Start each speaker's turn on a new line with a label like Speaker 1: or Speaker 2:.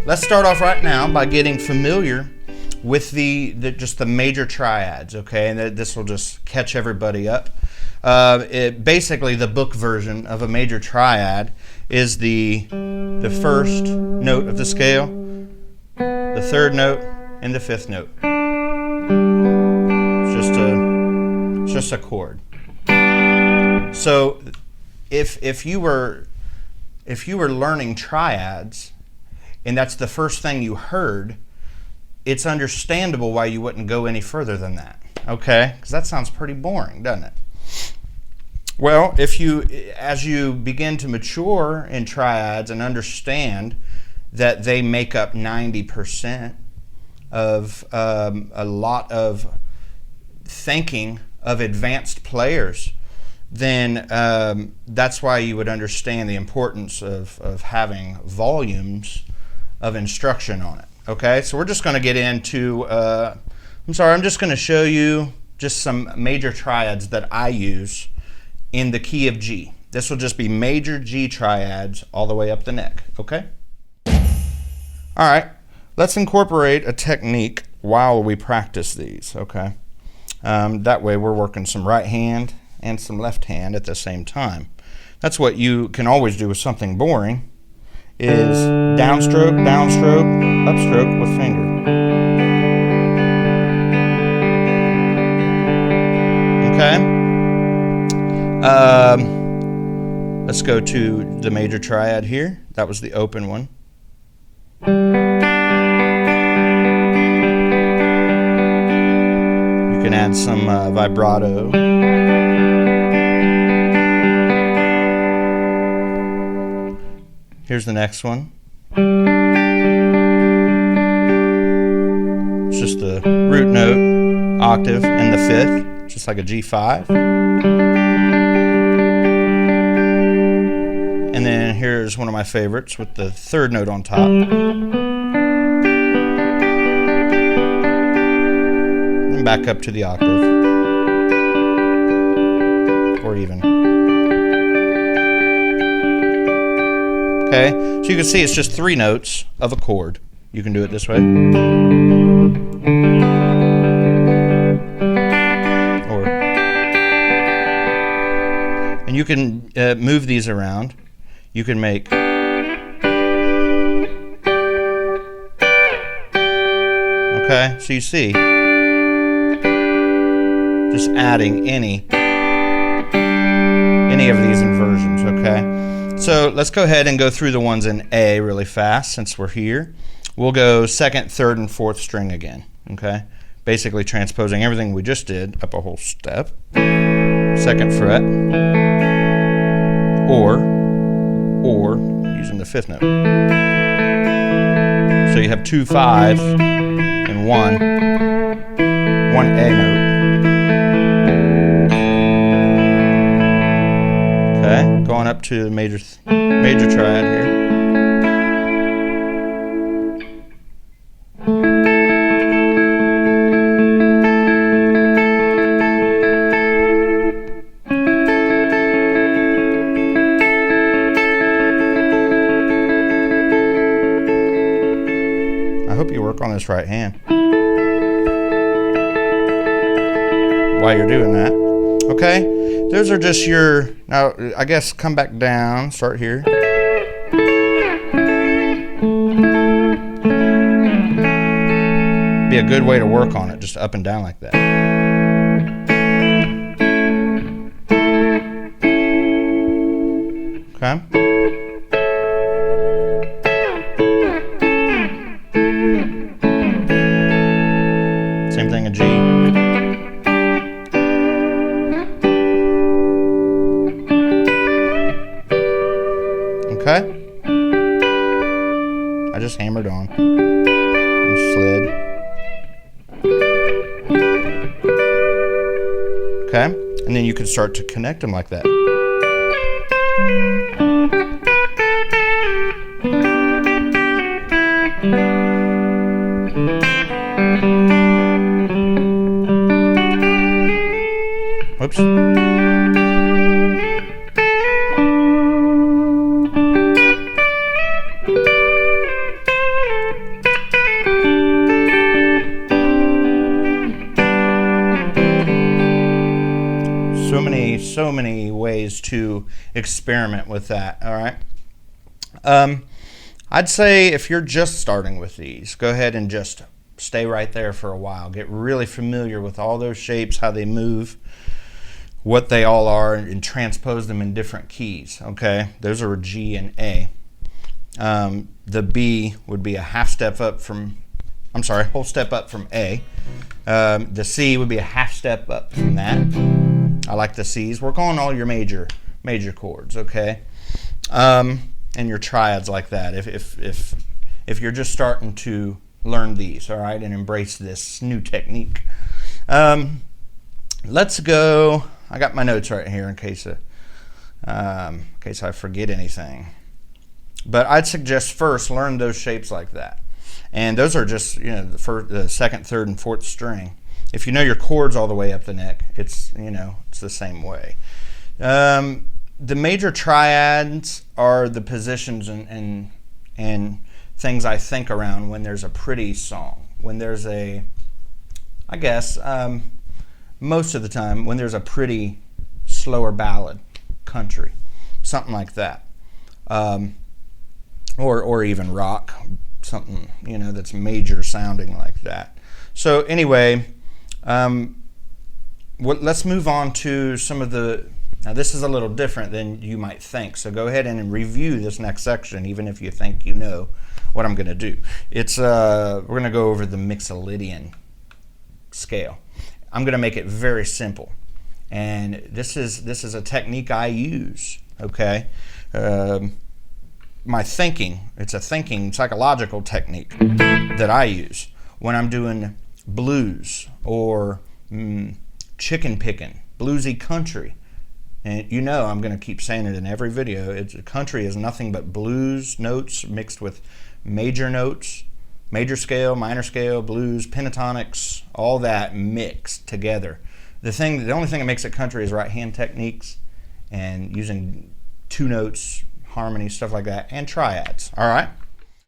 Speaker 1: let's start off right now by getting familiar with just the major triads, okay? And this will just catch everybody up. Basically, the book version of a major triad is the first note of the scale, the third note, and the fifth note. It's just a chord. So, if you were learning triads, and that's the first thing you heard, it's understandable why you wouldn't go any further than that, okay? Because that sounds pretty boring, doesn't it? Well, as you begin to mature in triads and understand that they make up 90% of a lot of thinking of advanced players, then that's why you would understand the importance of having volumes of instruction on it. Okay, so we're just going to get into, I'm just going to show you just some major triads that I use in the key of G. This will just be major G triads all the way up the neck, okay? All right, let's incorporate a technique while we practice these, okay? That way we're working some right hand and some left hand at the same time. That's what you can always do with something boring, is downstroke, downstroke, upstroke with finger. Okay? Let's go to the major triad here. That was the open one. You can add some vibrato. Here's the next one. It's just the root note, octave, and the fifth, just like a G5. And then here's one of my favorites with the third note on top. And back up to the octave. Or even. Okay, so you can see it's just 3 notes of a chord. You can do it this way. And you can move these around. You can make. Okay, so you see, just adding any of these inversions, okay? So let's go ahead and go through the ones in A really fast since we're here. We'll go second, third, and fourth string again, okay? Basically transposing everything we just did up a whole step. Second fret, or using the fifth note. So you have 2 5s and one A note. Okay, going up to the major triad here. I hope you work on this right hand while you're doing that. Okay, those are just your, now I guess come back down, start here. Be a good way to work on it, just up and down like that. Okay. Same thing in G. Okay. I just hammered on and slid. Okay. And then you can start to connect them like that. Whoops. many ways to experiment with that. All right. I'd say if you're just starting with these, go ahead and just stay right there for a while. Get really familiar with all those shapes, how they move, what they all are, and transpose them in different keys. Okay, those are G and A. The B would be a half step up from, whole step up from A. The C would be a half step up from that. I like the C's. Work on all your major chords, okay? And your triads like that. If you're just starting to learn these, all right, and embrace this new technique. Let's go. I got my notes right here in case I forget anything. But I'd suggest first learn those shapes like that. And those are just, the second, third, and fourth string. If you know your chords all the way up the neck, it's the same way. The major triads are the positions and things I think around when there's a pretty song. When there's most of the time, when there's a pretty slower ballad, country, something like that. Or even rock, something, that's major sounding like that. So anyway, let's move on to some of the. Now this is a little different than you might think, so go ahead and review this next section, even if you think you know what I'm going to do. We're going to go over the Mixolydian scale. I'm going to make it very simple, and this is a technique I use. Okay, my thinking. It's a thinking psychological technique that I use when I'm doing blues or chicken picking, bluesy country. And I'm going to keep saying it in every video. Country is nothing but blues notes mixed with major notes, major scale, minor scale, blues, pentatonics, all that mixed together. The only thing that makes it country is right hand techniques and using two notes, harmony, stuff like that, and triads. All right.